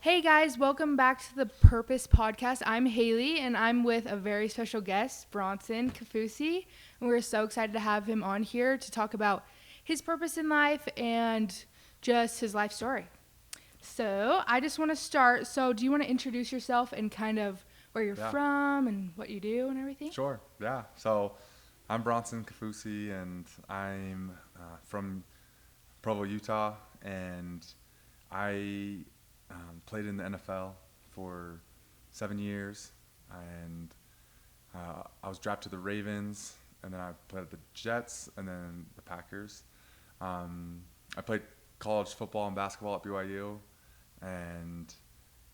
Hey guys, welcome back to the Purpose Podcast. I'm Haley and I'm with a very special guest, Bronson Kaufusi. And we're so excited to have him on here to talk about his purpose in life and just his life story. So I just want to start. So do you want to introduce yourself and kind of where you're Yeah, from and what you do and everything? sure. Yeah. So I'm Bronson Kaufusi, and I'm from Provo, Utah, and I played in the NFL for 7 years, and I was drafted to the Ravens, and then I played at the Jets, and then the Packers. I played college football and basketball at BYU, and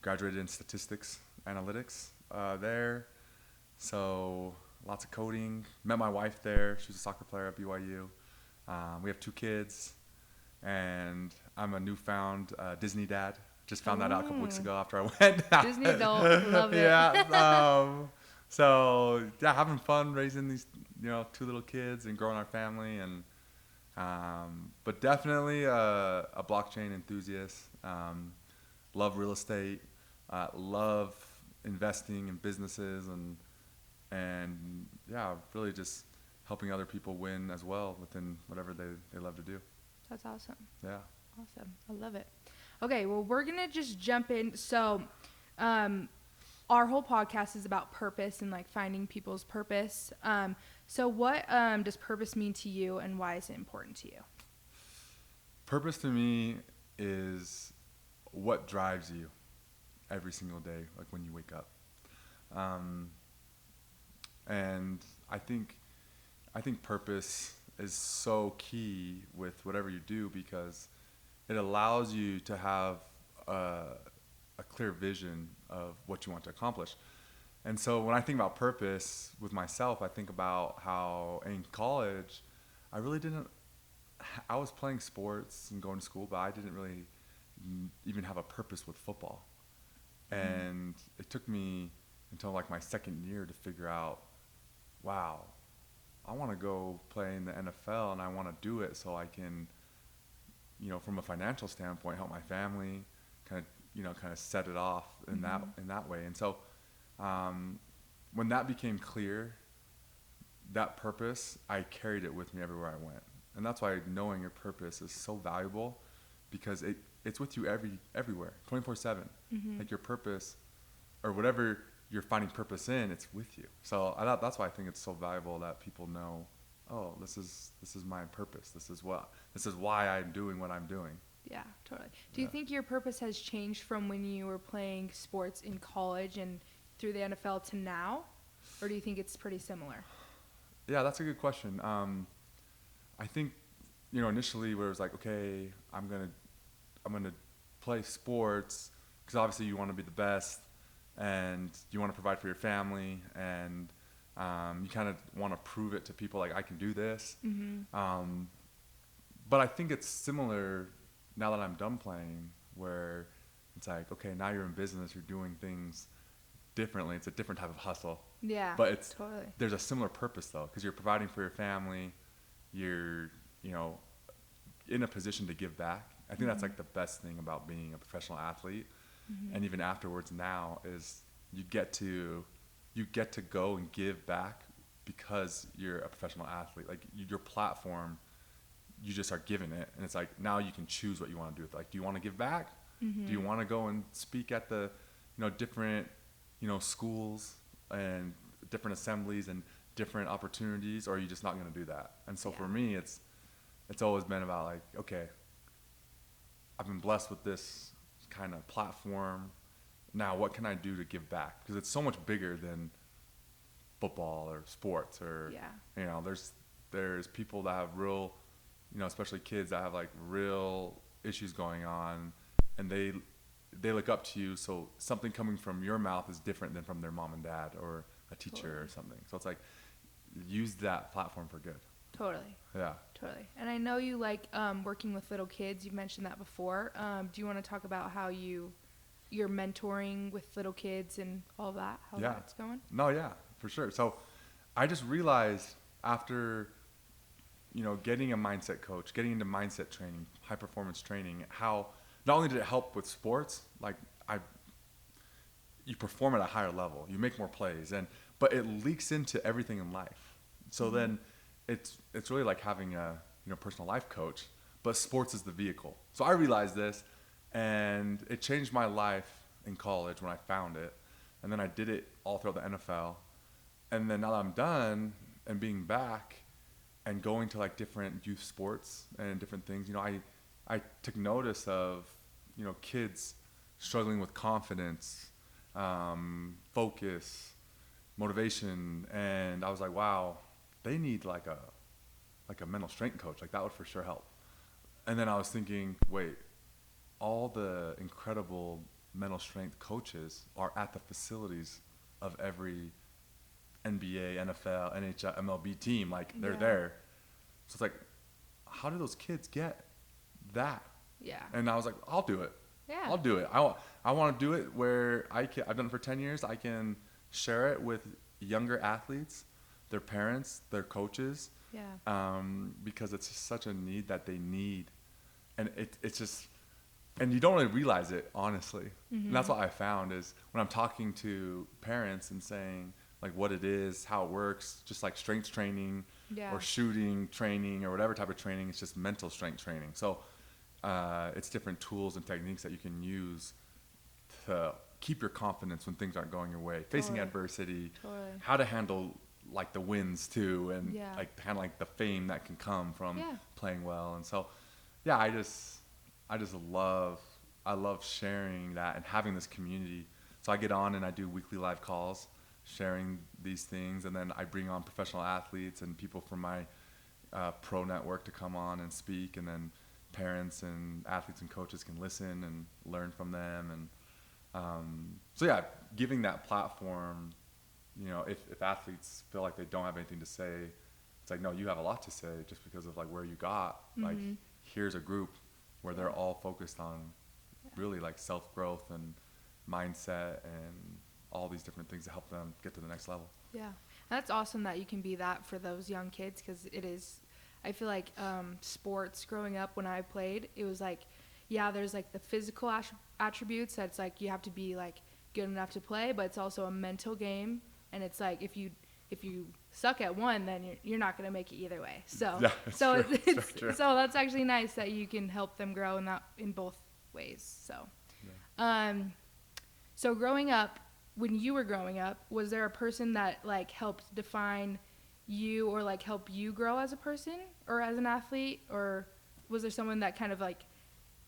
graduated in statistics analytics there. So lots of coding. Met my wife there. She was a soccer player at BYU. We have 2 kids, and I'm a newfound Disney dad. Just found that out a couple weeks Ooh, ago after I went. Disney adult, love it. Yeah. So yeah, having fun raising these 2 little kids and growing our family, and but definitely a blockchain enthusiast. Love real estate. Love investing in businesses, and yeah, really just helping other people win as well within whatever they love to do. That's awesome. Yeah. Awesome. I love it. Okay, well, we're going to just jump in. So, our whole podcast is about purpose and like finding people's purpose. So what does purpose mean to you and why is it important to you? Purpose to me is what drives you every single day, like when you wake up. Um, and I think purpose is so key with whatever you do because it allows you to have a, a clear vision of what you want to accomplish. And so when I think about purpose with myself, I think about how in college, I really didn't. I was playing sports and going to school, but I didn't really even have a purpose with football. And it took me until like my second year to figure out, wow, I want to go play in the NFL and I want to do it so I can, from a financial standpoint, help my family, kind of set it off in that way. And so, when that became clear, that purpose, I carried it with me everywhere I went. And that's why knowing your purpose is so valuable because it's with you everywhere, 24/7. Mm-hmm. Like your purpose or whatever you're finding purpose in, it's with you. So that's why I think it's so valuable that people know, oh, this is my purpose. This is why I'm doing what I'm doing. Yeah, totally. Do you Yeah. think your purpose has changed from when you were playing sports in college and through the NFL to now? Or do you think it's pretty similar? Yeah, that's a good question. I think, initially where it was like, okay, I'm gonna play sports because obviously you want to be the best and you want to provide for your family and you kind of want to prove it to people like I can do this. Mm-hmm. But I think it's similar now that I'm done playing where it's like, okay, now you're in business, you're doing things differently. It's a different type of hustle. Yeah, But totally. there's a similar purpose though because you're providing for your family. You're, you know, in a position to give back. I think that's like the best thing about being a professional athlete. Mm-hmm. And even afterwards now is you get to go and give back because you're a professional athlete. Like your platform, you just are given it, and it's like now you can choose what you want to do with it. Like, do you want to give back? Mm-hmm. Do you want to go and speak at the, different, schools and different assemblies and different opportunities, or are you just not going to do that? And so for me, it's always been about like, okay, I've been blessed with this kind of platform. Now, what can I do to give back? Because it's so much bigger than football or sports or, Yeah. there's people that have real, especially kids that have like real issues going on, and they look up to you. So something coming from your mouth is different than from their mom and dad or a teacher or something. So it's like use that platform for good. Totally. Yeah. Totally. And I know you like working with little kids. You've mentioned that before. Do you want to talk about how you're mentoring with little kids and all that? How Yeah. that's going? No, yeah, for sure. So I just realized after, getting a mindset coach, getting into mindset training, high performance training, how not only did it help with sports, like I you perform at a higher level, you make more plays, but it leaks into everything in life. So then it's really like having a personal life coach, but sports is the vehicle. So I realized this, and it changed my life in college when I found it, and then I did it all throughout the NFL, and then now that I'm done and being back and going to like different youth sports and different things, I took notice of kids struggling with confidence, focus, motivation, and I was like, wow, they need like a mental strength coach. Like that would for sure help. And then I was thinking, wait, all the incredible mental strength coaches are at the facilities of every NBA, NFL, NHL, MLB team. Like they're there. So it's like, how do those kids get that? Yeah. And I was like, I'll do it. Yeah. I'll do it. I want to do it where I've done it for 10 years. I can share it with younger athletes, their parents, their coaches. Yeah. Because it's just such a need that they need. And it's just, and you don't really realize it, honestly. Mm-hmm. And that's what I found is when I'm talking to parents and saying like what it is, how it works, just like strength training or shooting training or whatever type of training, it's just mental strength training. So it's different tools and techniques that you can use to keep your confidence when things aren't going your way, facing adversity, how to handle like the wins too, and like handle like the fame that can come from playing well. And so I love sharing that and having this community. So I get on and I do weekly live calls sharing these things, and then I bring on professional athletes and people from my pro network to come on and speak, and then parents and athletes and coaches can listen and learn from them. And giving that platform, if athletes feel like they don't have anything to say, it's like, no, you have a lot to say just because of like where you got. Like here's a group where they're all focused on really like self-growth and mindset and all these different things to help them get to the next level. Yeah. That's awesome that you can be that for those young kids, because it is, I feel like sports growing up when I played, it was like, there's like the physical attributes that's like you have to be like good enough to play, but it's also a mental game, and it's like if you suck at one, then you're not going to make it either way. So so that's actually nice that you can help them grow in both ways. So so growing up, when you were growing up, was there a person that like helped define you or like help you grow as a person or as an athlete, or was there someone that kind of like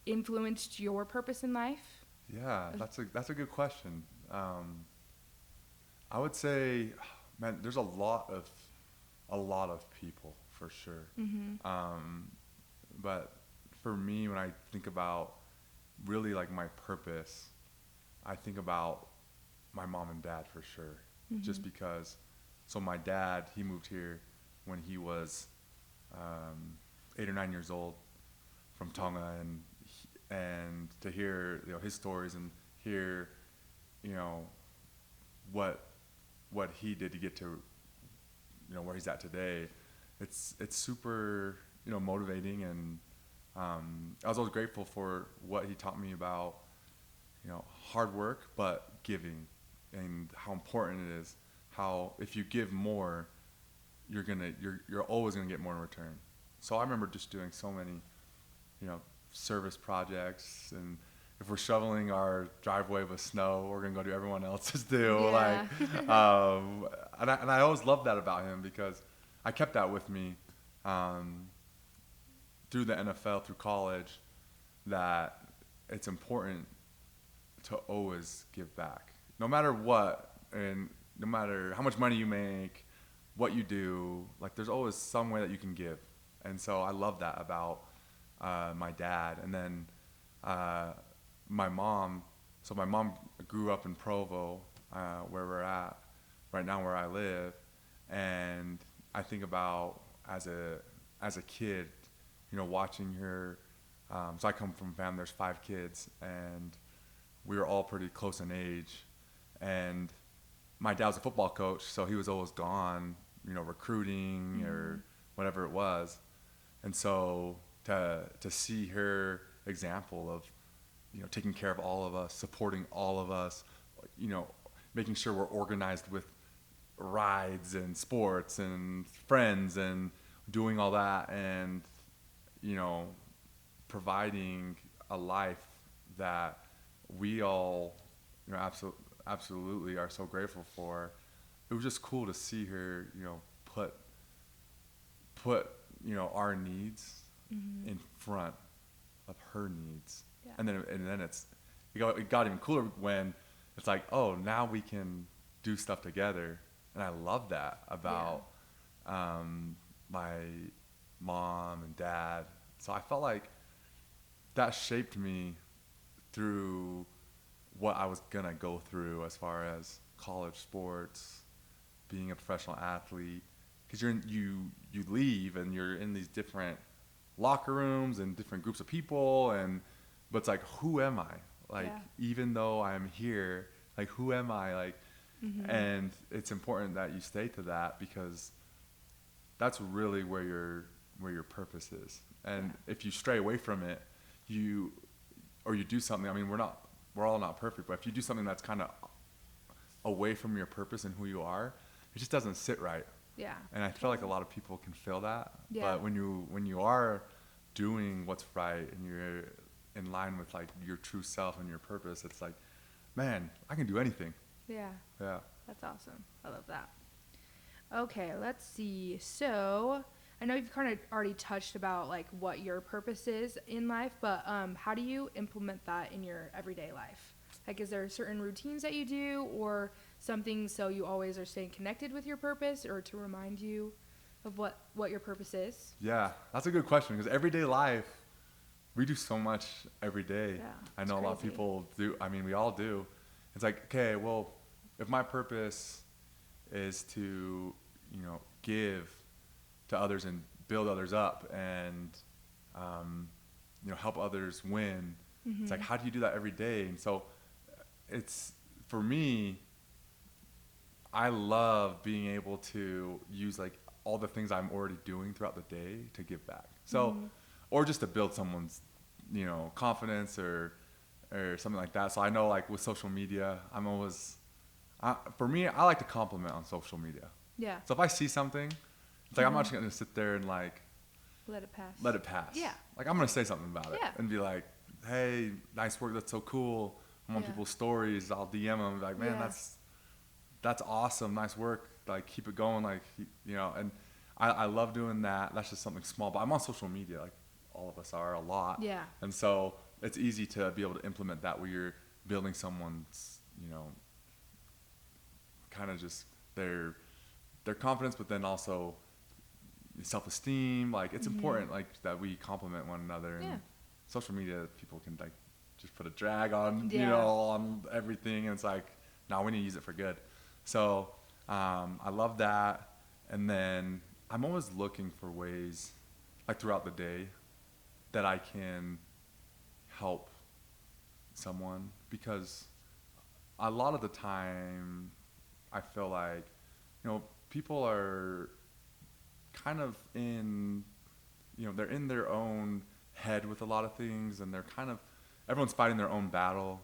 influenced your purpose in life? Yeah, that's a good question. I would say, man, there's a lot of people for sure. But for me, when I think about really like my purpose, I think about my mom and dad for sure. Just because, so my dad, he moved here when he was 8 or 9 years old from Tonga, and to hear his stories and hear what he did to get to where he's at today, it's super motivating. And I was always grateful for what he taught me about hard work but giving, and how important it is, how if you give more, you're always gonna get more in return. So I remember just doing so many service projects, and if we're shoveling our driveway with snow, we're gonna go do everyone else's too. And I always loved that about him, because I kept that with me through the NFL, through college, that it's important to always give back, no matter what, and no matter how much money you make, what you do. Like there's always some way that you can give, and so I love that about my dad. And then my mom. So my mom grew up in Provo, where we're at right now, where I live, and I think about as a kid, watching her. So I come from a family. There's 5 kids, and we were all pretty close in age. And my dad was a football coach, so he was always gone, recruiting or whatever it was. And so to see her example of taking care of all of us, supporting all of us, you know, making sure we're organized with rides and sports and friends and doing all that, and you know, providing a life that we all, absolutely are so grateful for. It was just cool to see her, put our needs in front of her needs. Yeah. And then it got even cooler when it's like, oh, now we can do stuff together. And I love that about my mom and dad. So I felt like that shaped me through what I was gonna go through as far as college sports, being a professional athlete, because you leave and you're in these different locker rooms and different groups of people, but it's like, who am I? Like, even though I'm here, like, who am I? Like, and it's important that you stay to that, because that's really where your purpose is. And if you stray away from it, you do something. I mean, we're all not perfect, but if you do something that's kind of away from your purpose and who you are, it just doesn't sit right. Yeah. And I feel like a lot of people can feel that. Yeah. But when you are doing what's right and you're in line with like your true self and your purpose, it's like, man, I can do anything. Yeah. Yeah. That's awesome. I love that. Okay, let's see. So I know you've kind of already touched about like what your purpose is in life, but how do you implement that in your everyday life? Like, is there certain routines that you do, or something so you always are staying connected with your purpose, or to remind you of what your purpose is? Yeah, that's a good question, because everyday life, we do so much every day. Yeah, I know a lot of people do. I mean, we all do. It's like, okay, well, if my purpose is to, give to others and build others up and, help others win, it's like, how do you do that every day? And so it's, for me, I love being able to use like all the things I'm already doing throughout the day to give back. So, or just to build someone's, confidence or something like that. So I know, like, with social media, for me, I like to compliment on social media. Yeah. So if I see something, it's like, I'm not just going to sit there and like, let it pass. Yeah. Like, I'm going to say something about it and be like, hey, nice work. That's so cool. I'm on people's stories. I'll DM them. Like, man, that's awesome. Nice work. Like, keep it going. Like, and I love doing that. That's just something small, but I'm on social media. Like, all of us are a lot. Yeah. And so it's easy to be able to implement that where you're building someone's, kind of just their confidence, but then also self-esteem. Like, it's important, like, that we compliment one another. And social media, people can like just put a drag on, on everything. And it's like, no, we need to use it for good. So I love that. And then I'm always looking for ways, like, throughout the day that I can help someone, because a lot of the time I feel like, people are kind of in, they're in their own head with a lot of things, and everyone's fighting their own battle.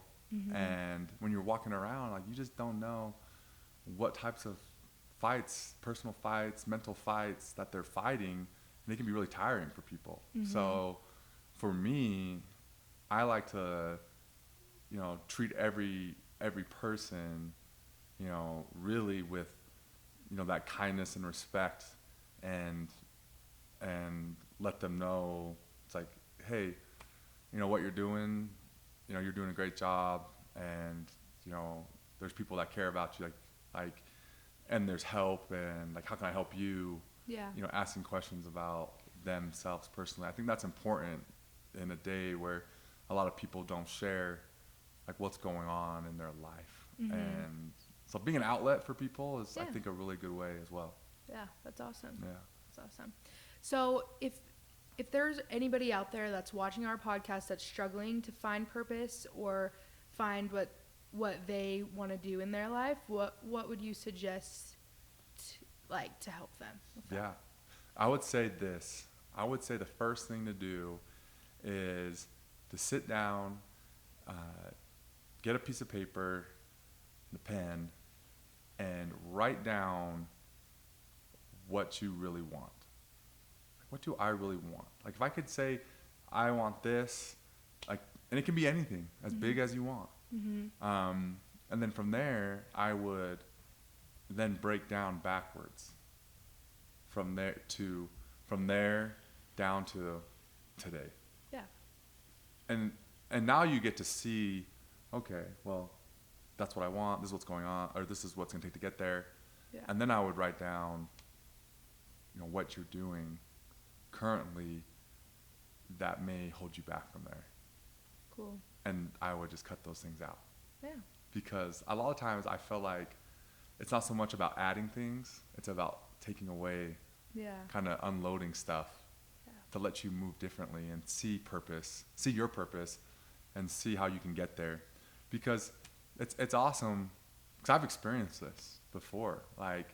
And when you're walking around, like, you just don't know what types of fights, personal fights, mental fights that they're fighting, and they can be really tiring for people. So for me, I like to, treat every person, really with, that kindness and respect, and let them know, it's like, hey, what you're doing, you're doing a great job, and, there's people that care about you, like, and there's help, and like, how can I help you? Yeah. Asking questions about themselves personally. I think that's important in a day where a lot of people don't share, like, what's going on in their life. And so being an outlet for people is, I think, a really good way as well. Yeah, that's awesome. Yeah. That's awesome. So if there's anybody out there that's watching our podcast that's struggling to find purpose or find what they want to do in their life, what would you suggest to help them with that? Yeah. I would say this. I would say the first thing to do is to sit down uh, get a piece of paper and a pen and write down what you really want. What do I really want? Like if I could say, I want this, like, and it can be anything as big as you want. And then from there, I would then break down backwards. From there down to today. Yeah. And now you get to see, okay, well, that's what I want. This is what's going on, or this is what's gonna take to get there. Yeah. And then I would write down, what you're doing currently that may hold you back from there. Cool. And I would just cut those things out. Yeah. Because a lot of times I feel like it's not so much about adding things, it's about taking away, Yeah. kind of unloading stuff to let you move differently and see your purpose, and see how you can get there. Because it's awesome, because I've experienced this before. Like,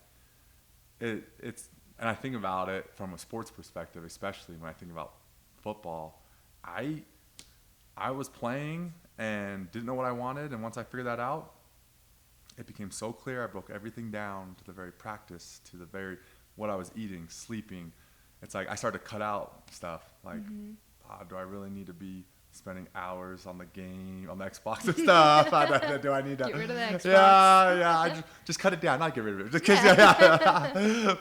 it's, and I think about it from a sports perspective, especially when I think about football. I was playing and didn't know what I wanted, and once I figured that out, it became so clear. I broke everything down to the very practice, to the very what I was eating, sleeping. It's like I started to cut out stuff. Like, do I really need to be spending hours on the game, on the Xbox and stuff? Do I need to Get rid of the Xbox. Yeah. I just cut it down. Not get rid of it. Just kidding.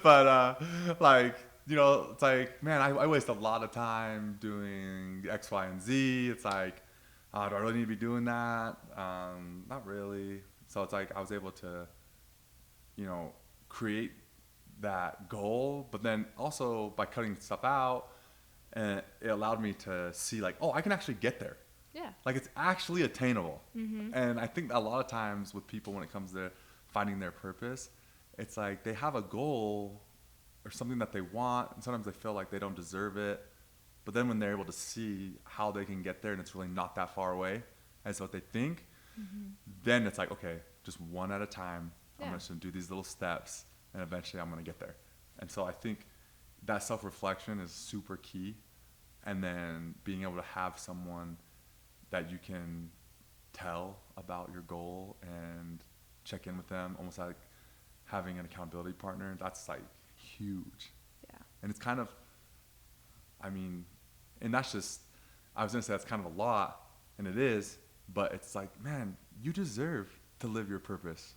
But like, it's like, man, I waste a lot of time doing X, Y, and Z. It's like, do I really need to be doing that? Not really. So it's like I was able to, create that goal, but then also by cutting stuff out, and it allowed me to see like, oh, I can actually get there. Yeah. Like it's actually attainable. And I think a lot of times with people, when it comes to finding their purpose, it's like they have a goal or something that they want, and sometimes they feel like they don't deserve it. But then when they're able to see how they can get there, and it's really not that far away as what they think, then it's like, okay, just one at a time. Yeah. I'm just gonna do these little steps, and eventually I'm gonna get there. And so I think that self-reflection is super key. And then being able to have someone that you can tell about your goal and check in with them, almost like having an accountability partner, that's like huge. Yeah. And it's kind of, and that's just, I was gonna say that's kind of a lot, and it is, but it's like, man, you deserve to live your purpose.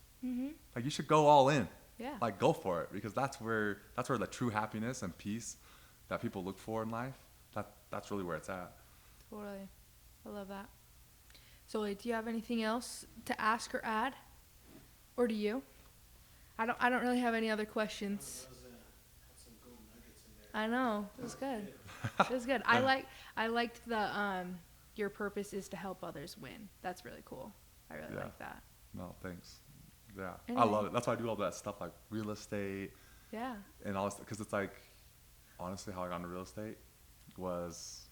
Like you should go all in. Yeah. Like go for it, because that's where the true happiness and peace that people look for in life, that's really where it's at. Totally. I love that. So, like, do you have anything else to ask or add? Or do you? I don't really have any other questions. Some gold nuggets in there. I know. It was good. It was good. I liked the your purpose is to help others win. That's really cool. I really like that. No, thanks. Yeah. And I love it. That's why I do all that stuff like real estate. Yeah. And all this, because it's like, honestly, how I got into real estate was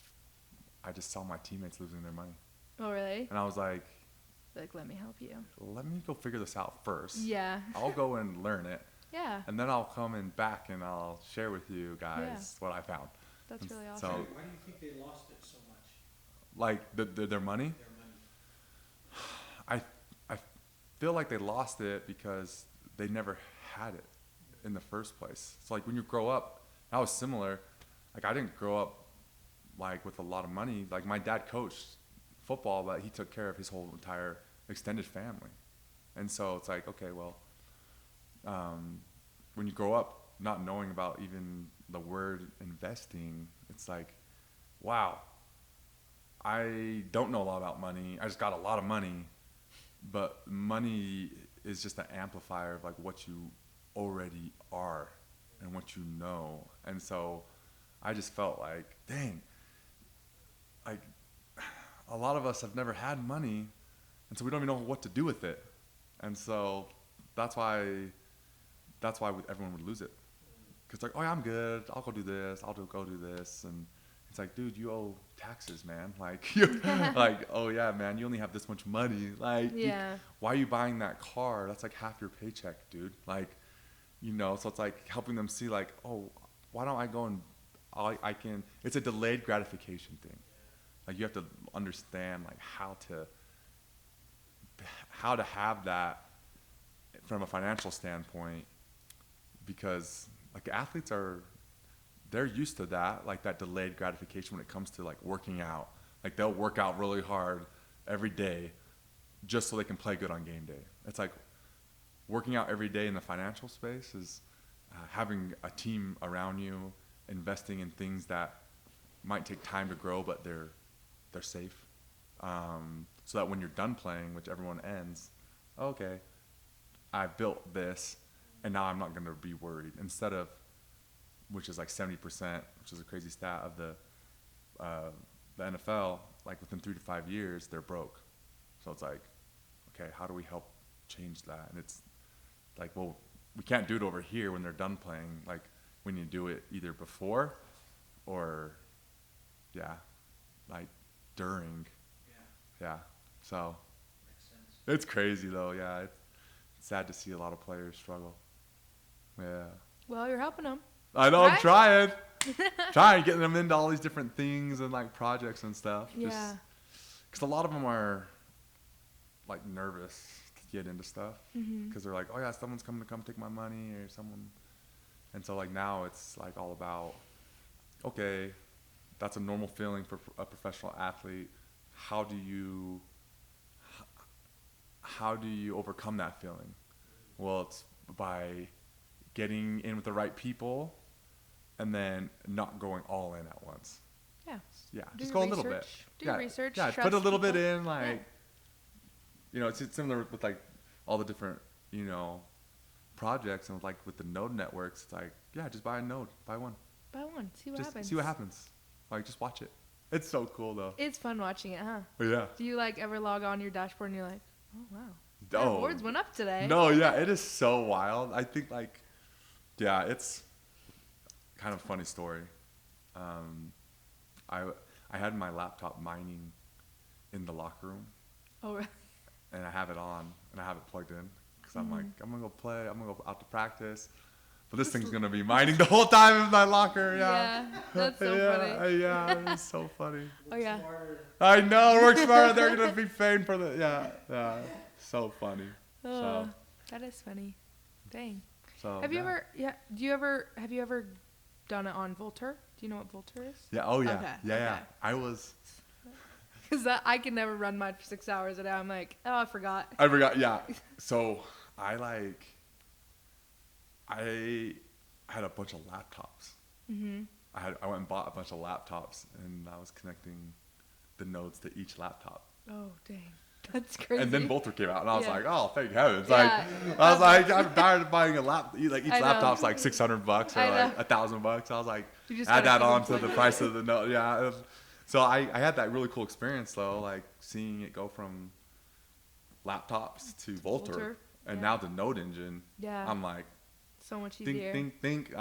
I just saw my teammates losing their money. Oh, really? And I was like, let me help you. let me go figure this out first. Yeah. I'll go and learn it. Yeah. And then I'll come in back and I'll share with you guys what I found. That's really So- awesome. Why do you think they lost it so much? Like their money? Their money. I feel like they lost it because they never had it in the first place. So like when you grow up, I was similar. Like I didn't grow up like with a lot of money. Like my dad coached football, but he took care of his whole entire extended family. And so it's like, okay, well, when you grow up not knowing about even the word investing, it's like, wow, I don't know a lot about money. I just got a lot of money, but money is just an amplifier of like what you already are and what you know. And so I just felt like, dang, like a lot of us have never had money, and so we don't even know what to do with it. And so that's why everyone would lose it. Because like, oh yeah, I'm good. I'll go do this. Go do this. And it's like, dude, you owe taxes, man. Like, you're like, oh yeah, man, you only have this much money. Like, Yeah. why are you buying that car? That's like half your paycheck, dude. Like, so it's like helping them see like, oh, why don't I go and I can, it's a delayed gratification thing. Like you have to understand like how to how to have that from a financial standpoint, because like athletes they're used to that, like that delayed gratification when it comes to like working out. Like they'll work out really hard every day just so they can play good on game day. It's like working out every day in the financial space is having a team around you, investing in things that might take time to grow, but they're safe. So that when you're done playing, which everyone ends, okay, I built this, and now I'm not going to be worried. Instead of, which is like 70%, which is a crazy stat of the NFL, like within 3 to 5 years, they're broke. So it's like, okay, how do we help change that? And it's like, well, we can't do it over here when they're done playing. Like, we need to do it either before or, yeah, like during. Yeah. So Makes sense. it's crazy though. Yeah. It's sad to see a lot of players struggle. Yeah. Well, you're helping them. I know, Right? I'm trying, getting them into all these different things and like projects and stuff. Yeah. Because a lot of them are like nervous to get into stuff because they're like, oh yeah, someone's coming to come take my money or someone. And so like now it's like all about, okay, that's a normal feeling for a professional athlete. How do you overcome that feeling? Well, it's by getting in with the right people and then not going all in at once. Yeah. Yeah, Do just your go a little bit. research. Do your research. Yeah, put trust a little bit people. in, like, Yeah. you know, it's similar with like all the different, you know, projects and like with the node networks. It's like, yeah, just buy a node, buy one. Buy one. See what Just happens. see what happens. Like, just watch it. It's so cool though. It's fun watching it, huh? But yeah. Do you like ever log on your dashboard and you're like, oh wow, my Oh. boards went up today? No, yeah, it is so wild. I think like, yeah, it's kind of a funny story. I had my laptop mining in the locker room, Oh, really? and I have it on, and I have it plugged in, because I'm like, I'm gonna go play, I'm gonna go out to practice, but this thing's gonna be mining the whole time in my locker. Yeah, That's so yeah, funny. yeah, it's so funny. Oh yeah. I know, work smarter. They're gonna be paying for the yeah, so funny. Oh, that is funny. Dang. So Have you yeah. ever? Yeah. Have you ever done it on Volter? Do you know what Volter is? Yeah. Oh yeah. Okay, Yeah. okay. I was. Because I can never run mine for 6 hours a day. I'm like, oh, I forgot. I forgot. Yeah. So I had a bunch of laptops. Mhm. I went and bought a bunch of laptops, and I was connecting the nodes to each laptop. Oh dang, that's crazy. And then Volter came out, and I was Yeah. like, "Oh, thank heavens!" Yeah. Like, I was like, "I'm tired of buying a lap. Like each I know. laptop's like $600 or I like know. $1,000." I was like, You just add gotta that keep on them to the plugged price of the node. Yeah. So I had that really cool experience though, like seeing it go from laptops to Volter, Volter, and yeah. now the Node engine. Yeah. I'm like, So much easier. think.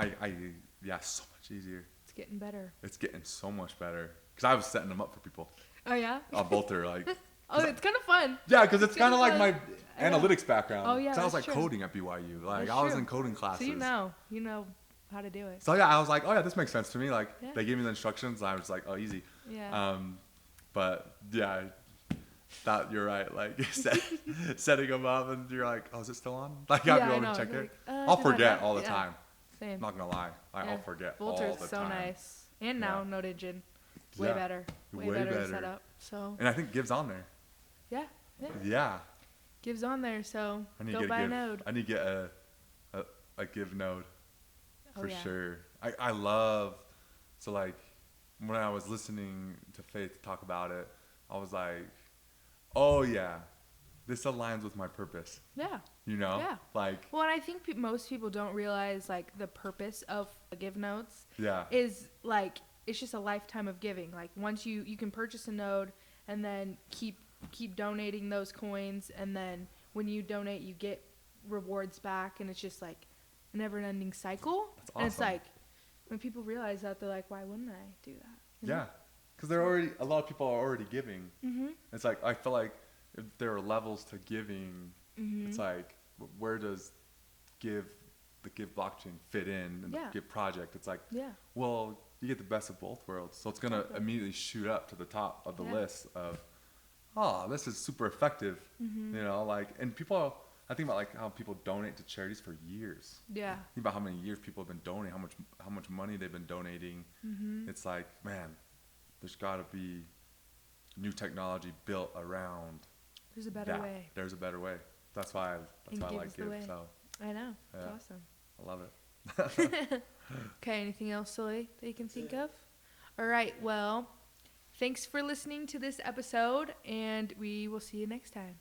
Yeah, so much easier. It's getting better. It's getting so much better because I was setting them up for people Oh yeah. on Volter, like. Oh, it's kind of fun. Yeah, because it's kind of like my I know. analytics background. Oh, yeah, 'Cause I was that's like true. coding at BYU. Like That's I was true. in coding classes. So you know how to do it. So yeah, I was like, oh yeah, this makes sense to me. Like Yeah. they gave me the instructions, and I was like, oh easy. Yeah. But yeah, that you're right. Like setting them up, and you're like, oh, is it still on? Like Yeah, I I have to go know. and check You're it. like, I'll did I forget not? all the Yeah. time. Same. I'm not gonna lie. Yeah. I'll forget all Volter's the so time. nice. And now Yeah. Node Engine. Way Yeah. better. Way Way better better. set up. So And I think Give's on there. yeah. Yeah. Yeah. Gives on there, so I need go to buy get a a Give. Node. I need to get a Give node. Oh, For yeah. sure. I love, so like when I was listening to Faith talk about it, I was like, oh yeah, this aligns with my purpose, Yeah. you know? Yeah. Like, Well, and I think most people don't realize like the purpose of Give Nodes yeah. is like it's just a lifetime of giving. Like once you can purchase a node and then keep donating those coins, and then when you donate you get rewards back, and it's just like a never-ending cycle. That's And it's awesome. like when people realize that, they're like, why wouldn't I do that? You know? Yeah. Because a lot of people are already giving. Mhm. It's like, I feel like if there are levels to giving, Mhm. it's like, where does the Give blockchain fit in and Yeah. the Give project? It's like, Yeah. well, you get the best of both worlds. So it's going to Exactly. immediately shoot up to the top of the Yeah. list of oh, this is super effective. Mm-hmm. You know, like, and people, I think about like how people donate to charities for years. Yeah. Think about how many years people have been donating, how much money they've been donating. Mm-hmm. It's like, man, there's got to be new technology built around There's a better that. way. There's a better way. That's why I like the way. Give. So I know. It's Yeah. awesome. I love it. Okay, anything else, Sully, that you can think of? All right, well, thanks for listening to this episode, and we will see you next time.